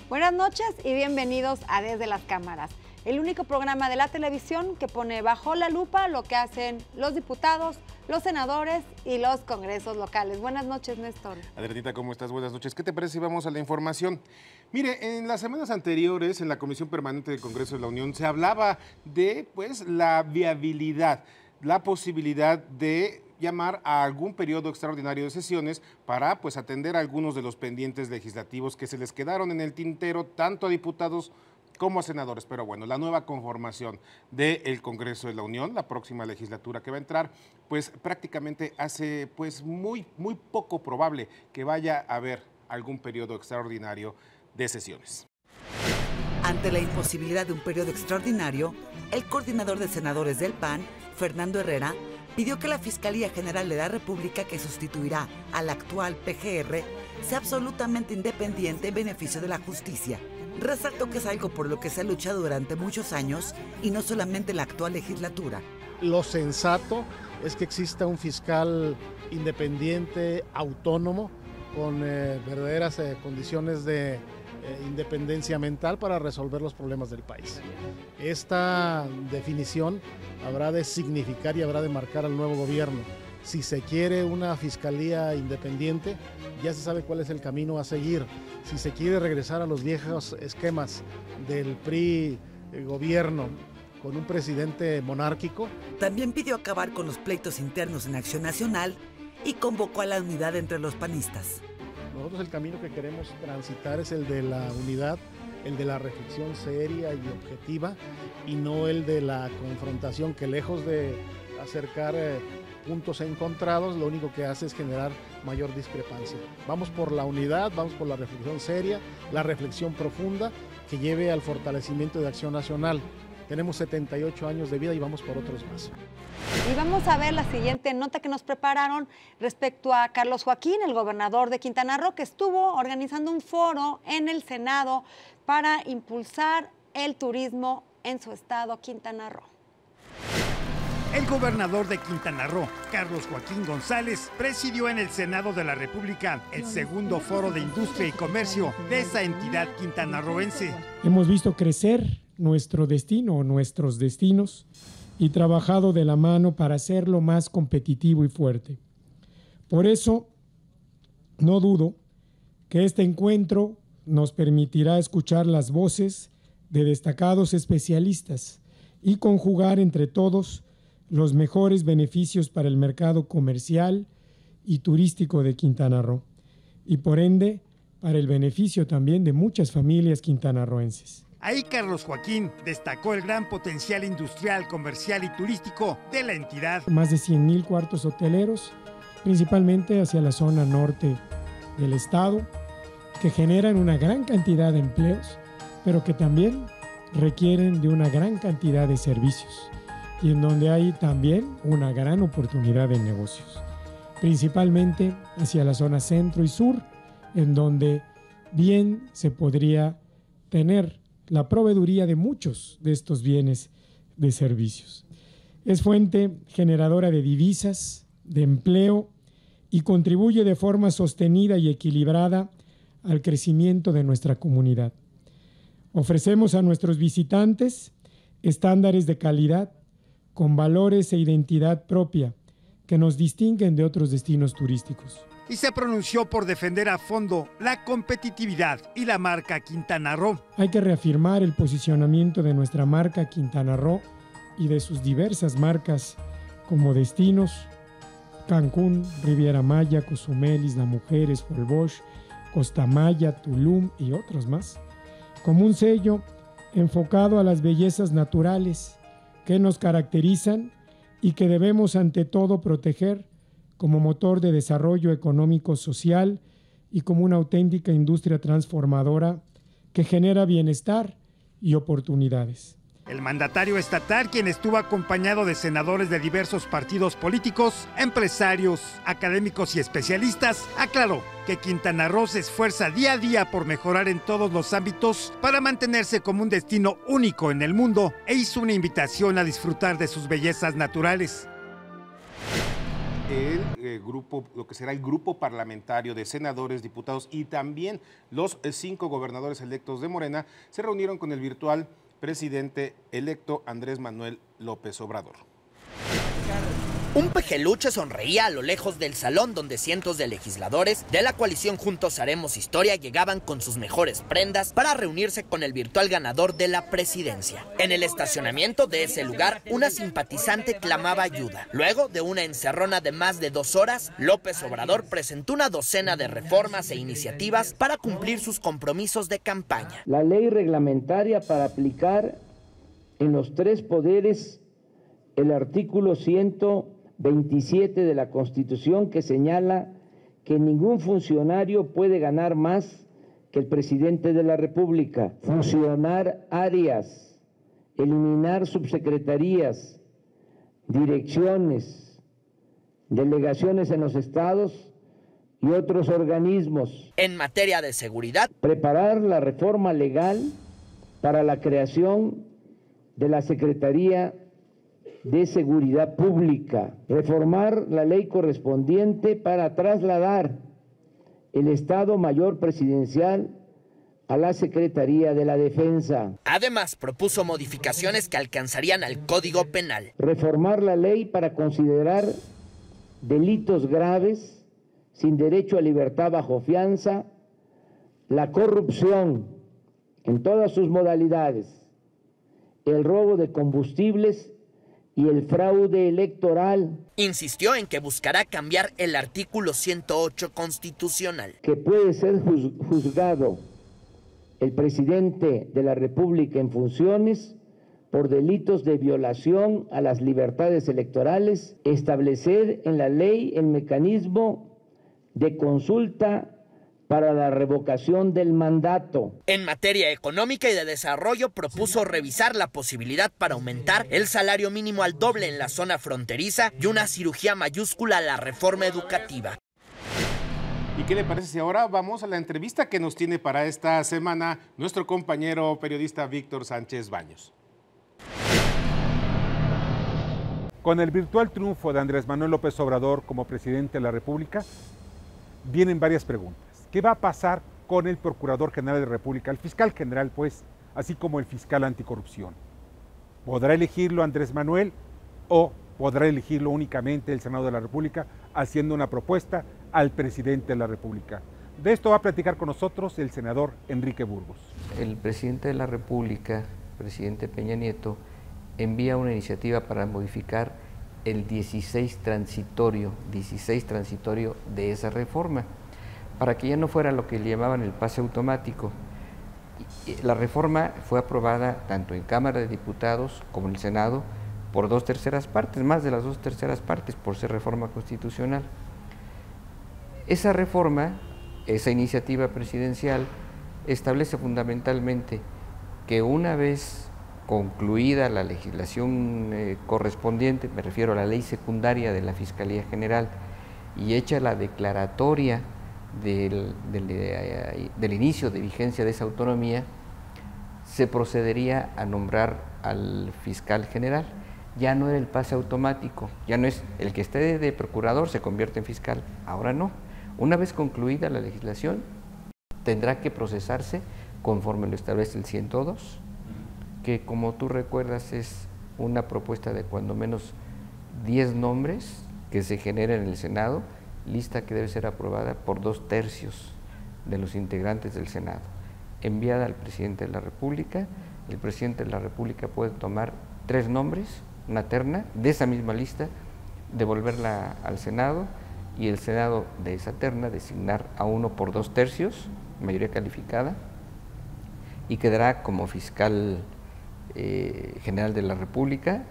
Buenas noches y bienvenidos a Desde las Cámaras, el único programa de la televisión que pone bajo la lupa lo que hacen los diputados, los senadores y los congresos locales. Buenas noches, Néstor. Adrianita, ¿cómo estás? Buenas noches. ¿Qué te parece si vamos a la información? Mire, en las semanas anteriores, en la Comisión Permanente del Congreso de la Unión, se hablaba de, la viabilidad, la posibilidad de llamar a algún periodo extraordinario de sesiones para atender a algunos de los pendientes legislativos que se les quedaron en el tintero, tanto a diputados como a senadores. Pero bueno, la nueva conformación del Congreso de la Unión, la próxima legislatura que va a entrar, prácticamente hace muy poco probable que vaya a haber algún periodo extraordinario de sesiones. Ante la imposibilidad de un periodo extraordinario, el coordinador de senadores del PAN, Fernando Herrera, pidió que la Fiscalía General de la República, que sustituirá al actual PGR, sea absolutamente independiente en beneficio de la justicia. Resaltó que es algo por lo que se ha luchado durante muchos años y no solamente en la actual legislatura. Lo sensato es que exista un fiscal independiente, autónomo, con verdaderas condiciones de independencia mental para resolver los problemas del país. Esta definición habrá de significar y habrá de marcar al nuevo gobierno. Si se quiere una fiscalía independiente, ya se sabe cuál es el camino a seguir. Si se quiere regresar a los viejos esquemas del PRI gobierno con un presidente monárquico. También pidió acabar con los pleitos internos en Acción Nacional y convocó a la unidad entre los panistas. Nosotros el camino que queremos transitar es el de la unidad, el de la reflexión seria y objetiva, y no el de la confrontación que, lejos de acercar puntos encontrados, lo único que hace es generar mayor discrepancia. Vamos por la unidad, vamos por la reflexión seria, la reflexión profunda que lleve al fortalecimiento de Acción Nacional. Tenemos 78 años de vida y vamos por otros más. Y vamos a ver la siguiente nota que nos prepararon respecto a Carlos Joaquín, el gobernador de Quintana Roo, que estuvo organizando un foro en el Senado para impulsar el turismo en su estado, Quintana Roo. El gobernador de Quintana Roo, Carlos Joaquín González, presidió en el Senado de la República el segundo foro de industria y comercio de esa entidad quintanarroense. Hemos visto crecer nuestro destino o nuestros destinos y trabajado de la mano para hacerlo más competitivo y fuerte. Por eso, no dudo que este encuentro nos permitirá escuchar las voces de destacados especialistas y conjugar entre todos los mejores beneficios para el mercado comercial y turístico de Quintana Roo y por ende para el beneficio también de muchas familias quintanarroenses. Ahí Carlos Joaquín destacó el gran potencial industrial, comercial y turístico de la entidad. Más de 100,000 cuartos hoteleros, principalmente hacia la zona norte del estado, que generan una gran cantidad de empleos, pero que también requieren de una gran cantidad de servicios y en donde hay también una gran oportunidad de negocios, principalmente hacia la zona centro y sur, en donde bien se podría tener la proveeduría de muchos de estos bienes de servicios. Es fuente generadora de divisas, de empleo y contribuye de forma sostenida y equilibrada al crecimiento de nuestra comunidad. Ofrecemos a nuestros visitantes estándares de calidad con valores e identidad propia que nos distinguen de otros destinos turísticos. Y se pronunció por defender a fondo la competitividad y la marca Quintana Roo. Hay que reafirmar el posicionamiento de nuestra marca Quintana Roo y de sus diversas marcas como destinos: Cancún, Riviera Maya, Cozumel, Isla Mujeres, Holbox, Costa Maya, Tulum y otros más, como un sello enfocado a las bellezas naturales que nos caracterizan y que debemos ante todo proteger como motor de desarrollo económico social y como una auténtica industria transformadora que genera bienestar y oportunidades. El mandatario estatal, quien estuvo acompañado de senadores de diversos partidos políticos, empresarios, académicos y especialistas, aclaró que Quintana Roo se esfuerza día a día por mejorar en todos los ámbitos para mantenerse como un destino único en el mundo e hizo una invitación a disfrutar de sus bellezas naturales. el grupo, lo que será el grupo parlamentario de senadores, diputados y también los 5 gobernadores electos de Morena se reunieron con el virtual presidente electo Andrés Manuel López Obrador. Un pejeluche sonreía a lo lejos del salón donde cientos de legisladores de la coalición Juntos Haremos Historia llegaban con sus mejores prendas para reunirse con el virtual ganador de la presidencia. En el estacionamiento de ese lugar, una simpatizante clamaba ayuda. Luego de una encerrona de más de 2 horas, López Obrador presentó una docena de reformas e iniciativas para cumplir sus compromisos de campaña. La ley reglamentaria para aplicar en los 3 poderes el artículo 127 de la Constitución, que señala que ningún funcionario puede ganar más que el presidente de la República. Fusionar áreas, eliminar subsecretarías, direcciones, delegaciones en los estados y otros organismos. En materia de seguridad, preparar la reforma legal para la creación de la Secretaría de Seguridad Pública, reformar la ley correspondiente para trasladar el Estado Mayor Presidencial a la Secretaría de la Defensa. Además, propuso modificaciones que alcanzarían al Código Penal. Reformar la ley para considerar delitos graves, sin derecho a libertad bajo fianza, la corrupción en todas sus modalidades, el robo de combustibles y el fraude electoral. Insistió en que buscará cambiar el artículo 108 constitucional. Que puede ser juzgado el presidente de la República en funciones por delitos de violación a las libertades electorales, establecer en la ley el mecanismo de consulta para la revocación del mandato. En materia económica y de desarrollo, propuso revisar la posibilidad para aumentar el salario mínimo al doble en la zona fronteriza y una cirugía mayúscula a la reforma educativa. ¿Y qué le parece si ahora vamos a la entrevista que nos tiene para esta semana nuestro compañero periodista Víctor Sánchez Baños? Con el virtual triunfo de Andrés Manuel López Obrador como presidente de la República, vienen varias preguntas. ¿Qué va a pasar con el Procurador General de la República, el fiscal general, pues, así como el fiscal anticorrupción? ¿Podrá elegirlo Andrés Manuel o podrá elegirlo únicamente el Senado de la República haciendo una propuesta al presidente de la República? De esto va a platicar con nosotros el senador Enrique Burgos. El presidente de la República, presidente Peña Nieto, envía una iniciativa para modificar el 16 transitorio de esa reforma, para que ya no fuera lo que le llamaban el pase automático. La reforma fue aprobada tanto en Cámara de Diputados como en el Senado por 2/3 partes, más de las 2/3 partes, por ser reforma constitucional. Esa reforma, esa iniciativa presidencial, establece fundamentalmente que una vez concluida la legislación correspondiente, me refiero a la ley secundaria de la Fiscalía General, y hecha la declaratoria del inicio de vigencia de esa autonomía, se procedería a nombrar al fiscal general. Ya no era el pase automático, ya no es el que esté de procurador se convierte en fiscal, ahora no. Una vez concluida la legislación, tendrá que procesarse conforme lo establece el 102, que como tú recuerdas es una propuesta de cuando menos 10 nombres que se genera en el Senado, lista que debe ser aprobada por 2/3 de los integrantes del Senado, enviada al presidente de la República. El presidente de la República puede tomar 3 nombres, una terna de esa misma lista, devolverla al Senado y el Senado de esa terna designar a uno por 2/3, mayoría calificada, y quedará como fiscal general de la República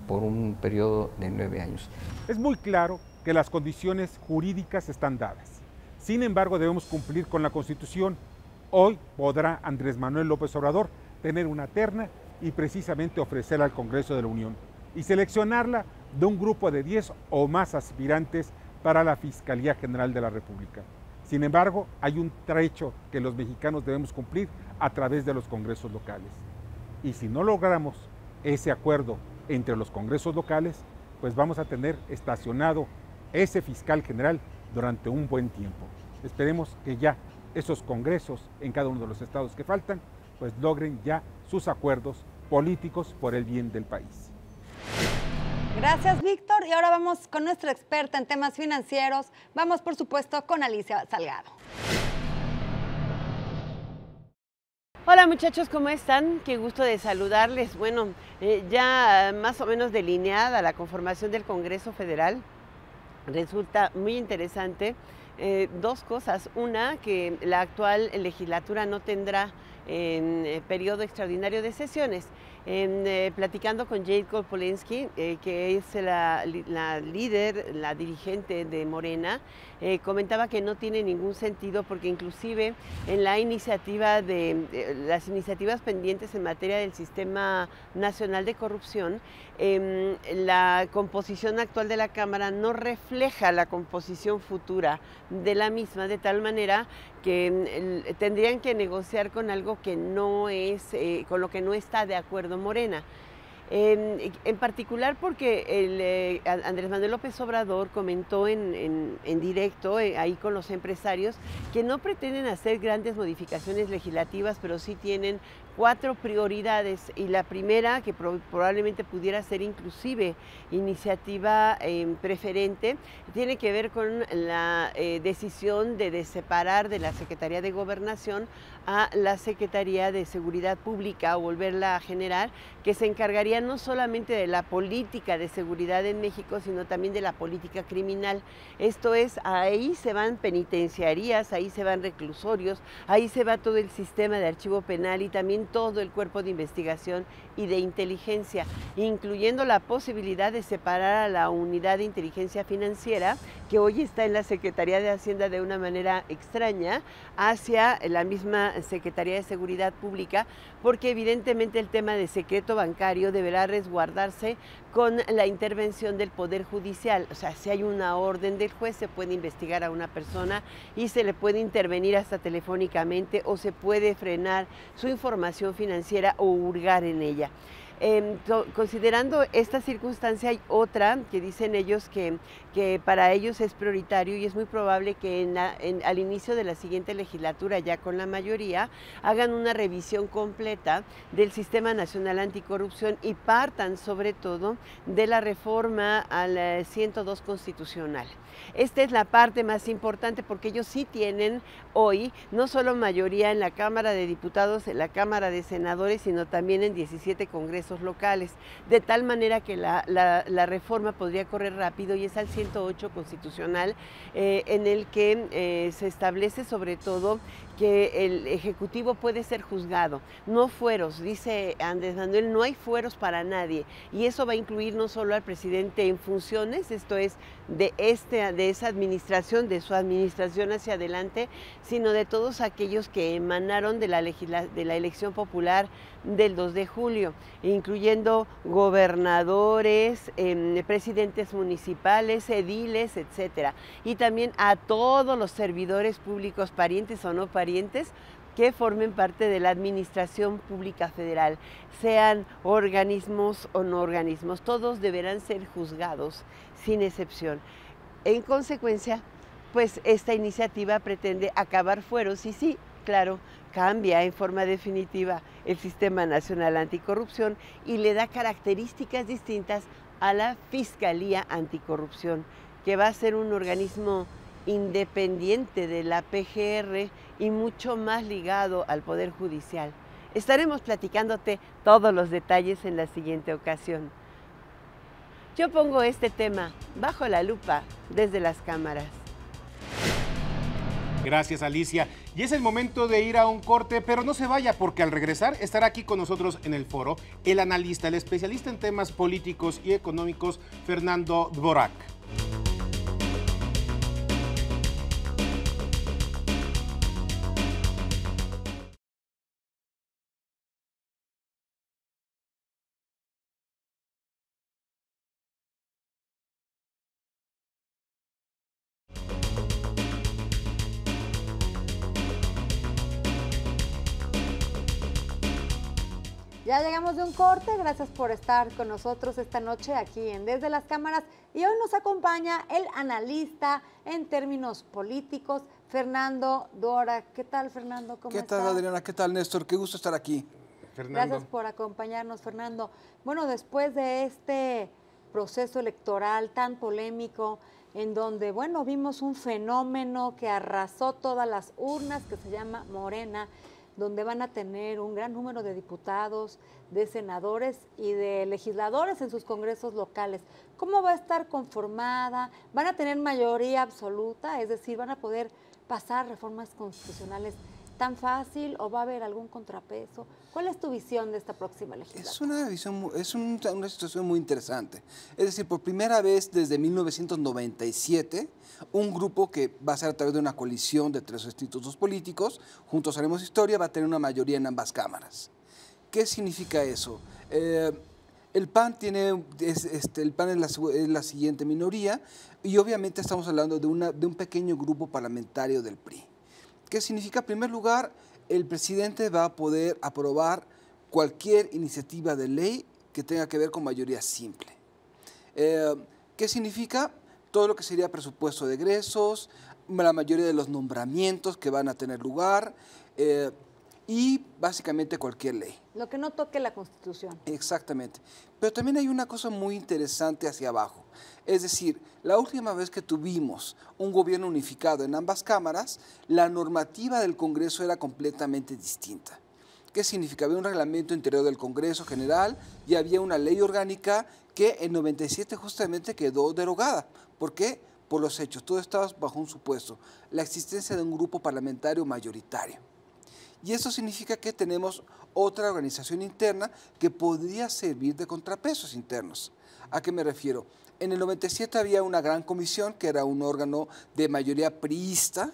por un periodo de 9 años. Es muy claro que las condiciones jurídicas están dadas. Sin embargo, debemos cumplir con la Constitución. Hoy podrá Andrés Manuel López Obrador tener una terna y precisamente ofrecerla al Congreso de la Unión y seleccionarla de un grupo de 10 o más aspirantes para la Fiscalía General de la República. Sin embargo, hay un trecho que los mexicanos debemos cumplir a través de los congresos locales. Y si no logramos ese acuerdo entre los congresos locales, pues vamos a tener estacionado ese fiscal general durante un buen tiempo. Esperemos que ya esos congresos en cada uno de los estados que faltan, pues logren ya sus acuerdos políticos por el bien del país. Gracias, Víctor. Y ahora vamos con nuestra experta en temas financieros. Vamos, por supuesto, con Alicia Salgado. Hola muchachos, ¿cómo están? Qué gusto de saludarles. Bueno, ya más o menos delineada la conformación del Congreso Federal, resulta muy interesante dos cosas. Una, que la actual legislatura no tendrá periodo extraordinario de sesiones. Platicando con Jacob Polensky, que es la líder, la dirigente de Morena, comentaba que no tiene ningún sentido porque inclusive en la iniciativa las iniciativas pendientes en materia del Sistema Nacional de Corrupción, la composición actual de la Cámara no refleja la composición futura de la misma, de tal manera que tendrían que negociar con algo que no es, con lo que no está de acuerdo Morena. En particular porque Andrés Manuel López Obrador comentó en directo ahí con los empresarios que no pretenden hacer grandes modificaciones legislativas, pero sí tienen 4 prioridades, y la primera, que probablemente pudiera ser inclusive iniciativa preferente, tiene que ver con la decisión de separar de la Secretaría de Gobernación a la Secretaría de Seguridad Pública, o volverla a generar, que se encargaría no solamente de la política de seguridad en México, sino también de la política criminal. Esto es, ahí se van penitenciarías, ahí se van reclusorios, ahí se va todo el sistema de archivo penal y también todo el cuerpo de investigación y de inteligencia, incluyendo la posibilidad de separar a la unidad de inteligencia financiera, que hoy está en la Secretaría de Hacienda de una manera extraña, hacia la misma Secretaría de Seguridad Pública, porque evidentemente el tema de secreto bancario deberá resguardarse con la intervención del Poder Judicial. O sea, si hay una orden del juez, se puede investigar a una persona y se le puede intervenir hasta telefónicamente, o se puede frenar su información financiera o hurgar en ella. Considerando esta circunstancia, hay otra que dicen ellos que para ellos es prioritario, y es muy probable que al inicio de la siguiente legislatura, ya con la mayoría, hagan una revisión completa del Sistema Nacional Anticorrupción y partan sobre todo de la reforma al 102 constitucional. Esta es la parte más importante porque ellos sí tienen hoy no solo mayoría en la Cámara de Diputados, en la Cámara de Senadores, sino también en 17 congresos locales, de tal manera que la reforma podría correr rápido, y es al 108 constitucional, en el que se establece sobre todo que el Ejecutivo puede ser juzgado, no fueros, dice Andrés Manuel, no hay fueros para nadie, y eso va a incluir no solo al presidente en funciones, esto es de esa administración, de su administración hacia adelante, sino de todos aquellos que emanaron de la elección popular del 2 de julio, incluyendo gobernadores, presidentes municipales, ediles, etcétera, y también a todos los servidores públicos, parientes o no parientes, que formen parte de la administración pública federal, sean organismos o no organismos, todos deberán ser juzgados sin excepción. En consecuencia, pues esta iniciativa pretende acabar fueros y sí, claro, cambia en forma definitiva el Sistema Nacional Anticorrupción y le da características distintas a la Fiscalía Anticorrupción, que va a ser un organismo independiente de la PGR y mucho más ligado al Poder Judicial. Estaremos platicándote todos los detalles en la siguiente ocasión. Yo pongo este tema bajo la lupa desde las cámaras. Gracias, Alicia. Y es el momento de ir a un corte, pero no se vaya, porque al regresar estará aquí con nosotros en el foro el analista, el especialista en temas políticos y económicos, Fernando Dvorak. Ya llegamos de un corte, gracias por estar con nosotros esta noche aquí en Desde las Cámaras y hoy nos acompaña el analista en términos políticos, Fernando Dora. ¿Qué tal, Fernando? ¿Cómo estás? ¿Qué tal, Adriana? ¿Qué tal, Néstor? Qué gusto estar aquí. Fernando. Gracias por acompañarnos, Fernando. Bueno, después de este proceso electoral tan polémico, en donde, bueno, vimos un fenómeno que arrasó todas las urnas, que se llama Morena, donde van a tener un gran número de diputados, de senadores y de legisladores en sus congresos locales. ¿Cómo va a estar conformada? ¿Van a tener mayoría absoluta? Es decir, ¿van a poder pasar reformas constitucionales tan fácil o va a haber algún contrapeso? ¿Cuál es tu visión de esta próxima legislatura? Es una situación muy interesante. Es decir, por primera vez desde 1997, un grupo que va a ser a través de una coalición de 3 institutos políticos, Juntos Haremos Historia, va a tener una mayoría en ambas cámaras. ¿Qué significa eso? El PAN es la siguiente minoría y obviamente estamos hablando de un pequeño grupo parlamentario del PRI. ¿Qué significa? En primer lugar, el presidente va a poder aprobar cualquier iniciativa de ley que tenga que ver con mayoría simple. ¿Qué significa? Todo lo que sería presupuesto de egresos, la mayoría de los nombramientos que van a tener lugar y básicamente cualquier ley. Lo que no toque la Constitución. Exactamente. Pero también hay una cosa muy interesante hacia abajo. Es decir, la última vez que tuvimos un gobierno unificado en ambas cámaras, la normativa del Congreso era completamente distinta. ¿Qué significa? Había un reglamento interior del Congreso General y había una ley orgánica que en 97 justamente quedó derogada. ¿Por qué? Por los hechos. Todo estaba bajo un supuesto, la existencia de un grupo parlamentario mayoritario. Y eso significa que tenemos otra organización interna que podría servir de contrapesos internos. ¿A qué me refiero? En el 97 había una gran comisión que era un órgano de mayoría priista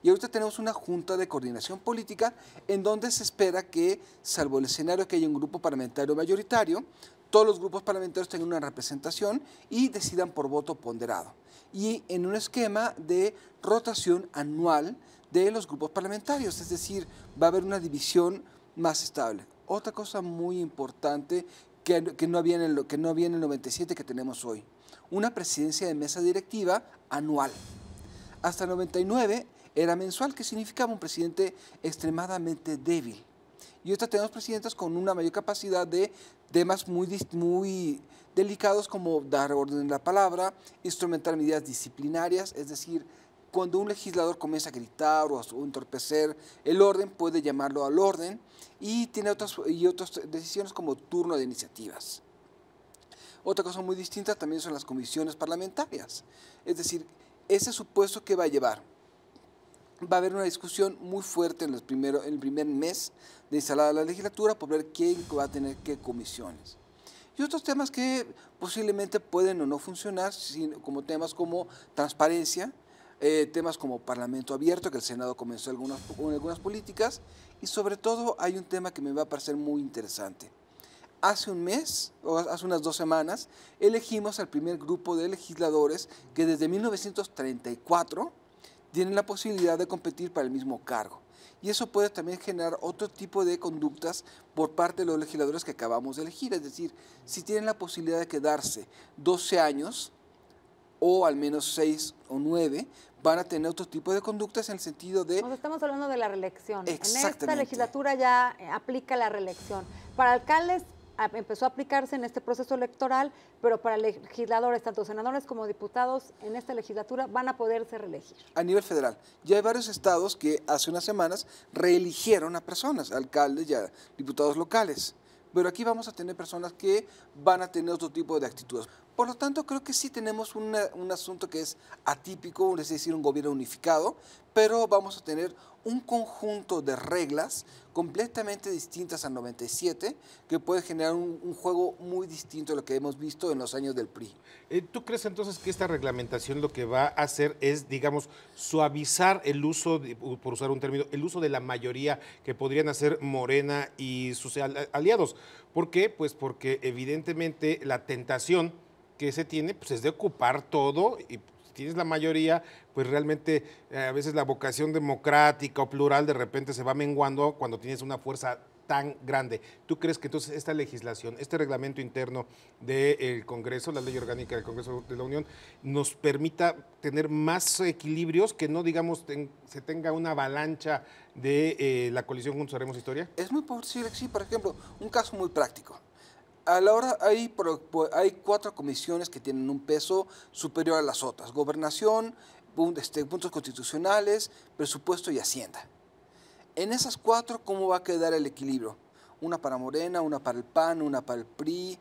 y ahorita tenemos una junta de coordinación política en donde se espera que, salvo el escenario que haya un grupo parlamentario mayoritario, todos los grupos parlamentarios tengan una representación y decidan por voto ponderado. Y en un esquema de rotación anual de los grupos parlamentarios, es decir, va a haber una división más estable. Otra cosa muy importante que no había en el 97 que tenemos hoy, una presidencia de mesa directiva anual. Hasta el 99 era mensual, que significaba un presidente extremadamente débil. Y ahorita tenemos presidentes con una mayor capacidad de temas muy delicados como dar orden en la palabra, instrumentar medidas disciplinarias, es decir, cuando un legislador comienza a gritar o entorpecer el orden, puede llamarlo al orden y tiene otras decisiones como turno de iniciativas. Otra cosa muy distinta también son las comisiones parlamentarias. Es decir, ese supuesto que va a llevar. Va a haber una discusión muy fuerte en el primer mes de instalada la legislatura por ver quién va a tener qué comisiones. Y otros temas que posiblemente pueden o no funcionar, como temas como transparencia, temas como Parlamento abierto, que el Senado comenzó con algunas políticas, y sobre todo hay un tema que me va a parecer muy interesante. Hace un mes, o hace unas 2 semanas, elegimos al primer grupo de legisladores que desde 1934 tienen la posibilidad de competir para el mismo cargo. Y eso puede también generar otro tipo de conductas por parte de los legisladores que acabamos de elegir. Es decir, si tienen la posibilidad de quedarse 12 años, o al menos 6 o 9, van a tener otro tipo de conductas en el sentido de... Nos estamos hablando de la reelección. En Exactamente. esta legislatura ya aplica la reelección. Para alcaldes empezó a aplicarse en este proceso electoral, pero para legisladores, tanto senadores como diputados, en esta legislatura van a poderse reelegir. A nivel federal, ya hay varios estados que hace unas semanas reeligieron a personas, alcaldes y a diputados locales. Pero aquí vamos a tener personas que van a tener otro tipo de actitudes. Por lo tanto, creo que sí tenemos un asunto que es atípico, es decir, un gobierno unificado, pero vamos a tener un conjunto de reglas completamente distintas al 97 que puede generar un juego muy distinto a lo que hemos visto en los años del PRI. ¿Tú crees entonces que esta reglamentación lo que va a hacer es, digamos, suavizar el uso, por usar un término, el uso de la mayoría que podrían hacer Morena y sus aliados? ¿Por qué? Pues porque evidentemente la tentación que se tiene pues es de ocupar todo y tienes la mayoría, pues realmente a veces la vocación democrática o plural de repente se va menguando cuando tienes una fuerza tan grande. ¿Tú crees que entonces esta legislación, este reglamento interno del Congreso, la ley orgánica del Congreso de la Unión, nos permita tener más equilibrios, que no, digamos, se tenga una avalancha de la coalición Juntos Haremos Historia? Es muy posible, sí. Por ejemplo, un caso muy práctico. A la hora hay 4 comisiones que tienen un peso superior a las otras: Gobernación, puntos constitucionales, Presupuesto y Hacienda. En esas 4, ¿cómo va a quedar el equilibrio? Una para Morena, una para el PAN, una para el PRI.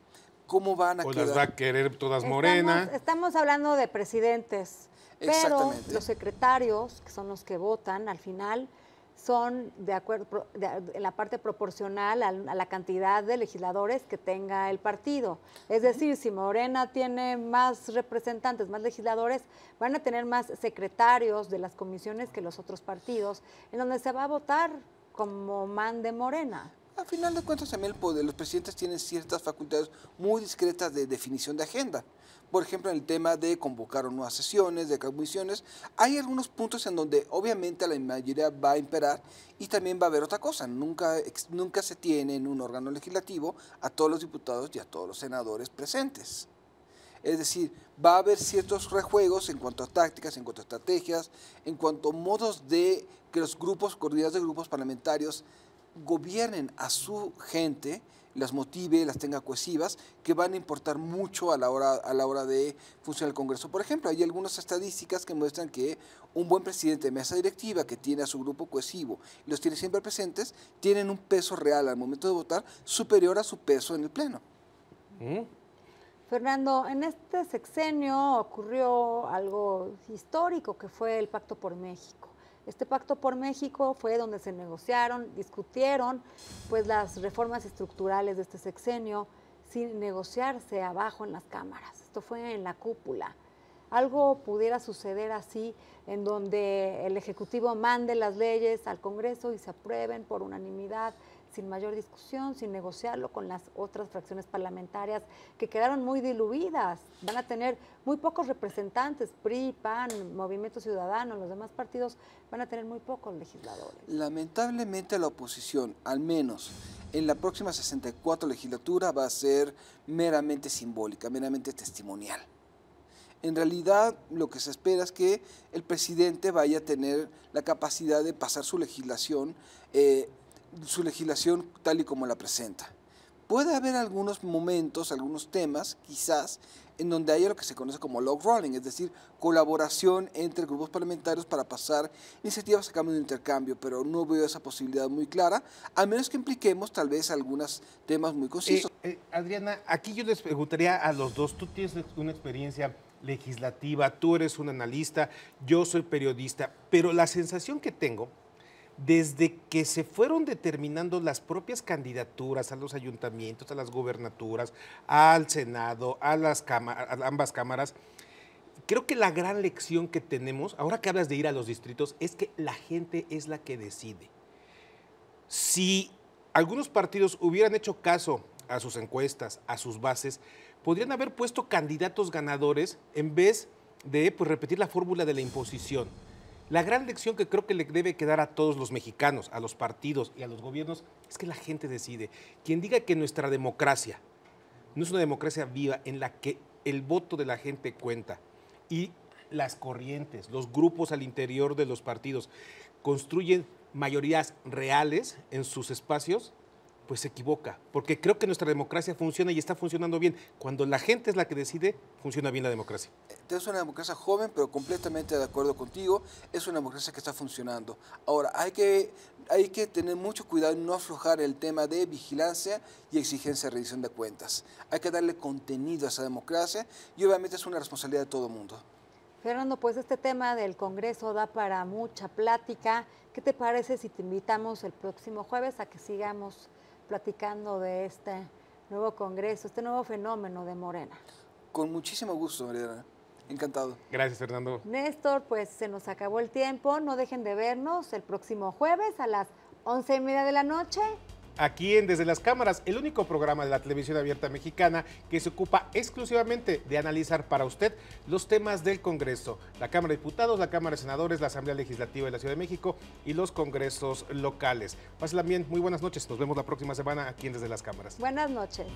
¿Cómo van a quedar? ¿O las va a querer todas Morena? Estamos hablando de presidentes, pero Exactamente. los secretarios, que son los que votan al final, son de acuerdo en la parte proporcional a la cantidad de legisladores que tenga el partido. Es decir, si Morena tiene más representantes, más legisladores, van a tener más secretarios de las comisiones que los otros partidos, en donde se va a votar como mande Morena. Al final de cuentas, también el poder, los presidentes tienen ciertas facultades muy discretas de definición de agenda. Por ejemplo, en el tema de convocar nuevas sesiones, de comisiones, hay algunos puntos en donde obviamente la mayoría va a imperar, y también va a haber otra cosa: nunca se tiene en un órgano legislativo a todos los diputados y a todos los senadores presentes. Es decir, va a haber ciertos rejuegos en cuanto a tácticas, en cuanto a estrategias, en cuanto a modos de que los coordinadores de grupos parlamentarios gobiernen a su gente, las motive, las tenga cohesivas, que van a importar mucho a la hora de funcionar el Congreso. Por ejemplo, hay algunas estadísticas que muestran que un buen presidente de mesa directiva que tiene a su grupo cohesivo y los tiene siempre presentes, tienen un peso real al momento de votar superior a su peso en el Pleno. Fernando, en este sexenio ocurrió algo histórico, que fue el Pacto por México. Este Pacto por México fue donde se negociaron, discutieron pues las reformas estructurales de este sexenio sin negociarse abajo en las cámaras. Esto fue en la cúpula. Algo pudiera suceder así, en donde el Ejecutivo mande las leyes al Congreso y se aprueben por unanimidad, sin mayor discusión, sin negociarlo con las otras fracciones parlamentarias que quedaron muy diluidas. Van a tener muy pocos representantes: PRI, PAN, Movimiento Ciudadano, los demás partidos van a tener muy pocos legisladores. Lamentablemente la oposición, al menos en la próxima 64 legislatura, va a ser meramente simbólica, meramente testimonial. En realidad, lo que se espera es que el presidente vaya a tener la capacidad de pasar su legislación tal y como la presenta. Puede haber algunos momentos, algunos temas, quizás, en donde haya lo que se conoce como log rolling, es decir, colaboración entre grupos parlamentarios para pasar iniciativas a cambio de intercambio, pero no veo esa posibilidad muy clara, a menos que impliquemos tal vez algunos temas muy concisos. Adriana, aquí yo les preguntaría a los dos: tú tienes una experiencia legislativa, tú eres un analista, yo soy periodista, pero la sensación que tengo, desde que se fueron determinando las propias candidaturas a los ayuntamientos, a las gubernaturas, al Senado, a ambas cámaras, creo que la gran lección que tenemos, ahora que hablas de ir a los distritos, es que la gente es la que decide. Si algunos partidos hubieran hecho caso a sus encuestas, a sus bases, podrían haber puesto candidatos ganadores en vez de repetir la fórmula de la imposición. La gran lección que creo que le debe quedar a todos los mexicanos, a los partidos y a los gobiernos, es que la gente decide. Quien diga que nuestra democracia no es una democracia viva en la que el voto de la gente cuenta y las corrientes, los grupos al interior de los partidos construyen mayorías reales en sus espacios, pues se equivoca, porque creo que nuestra democracia funciona y está funcionando bien. Cuando la gente es la que decide, funciona bien la democracia. Es una democracia joven, pero completamente de acuerdo contigo, es una democracia que está funcionando. Ahora, hay que tener mucho cuidado en no aflojar el tema de vigilancia y exigencia de rendición de cuentas. Hay que darle contenido a esa democracia y obviamente es una responsabilidad de todo el mundo. Fernando, pues este tema del Congreso da para mucha plática. ¿Qué te parece si te invitamos el próximo jueves a que sigamos platicando de este nuevo Congreso, este nuevo fenómeno de Morena? Con muchísimo gusto, Mariana. Encantado. Gracias, Fernando. Néstor, pues se nos acabó el tiempo. No dejen de vernos el próximo jueves a las 11:30 de la noche aquí en Desde las Cámaras, el único programa de la televisión abierta mexicana que se ocupa exclusivamente de analizar para usted los temas del Congreso, la Cámara de Diputados, la Cámara de Senadores, la Asamblea Legislativa de la Ciudad de México y los congresos locales. Pásenla bien, muy buenas noches, nos vemos la próxima semana aquí en Desde las Cámaras. Buenas noches.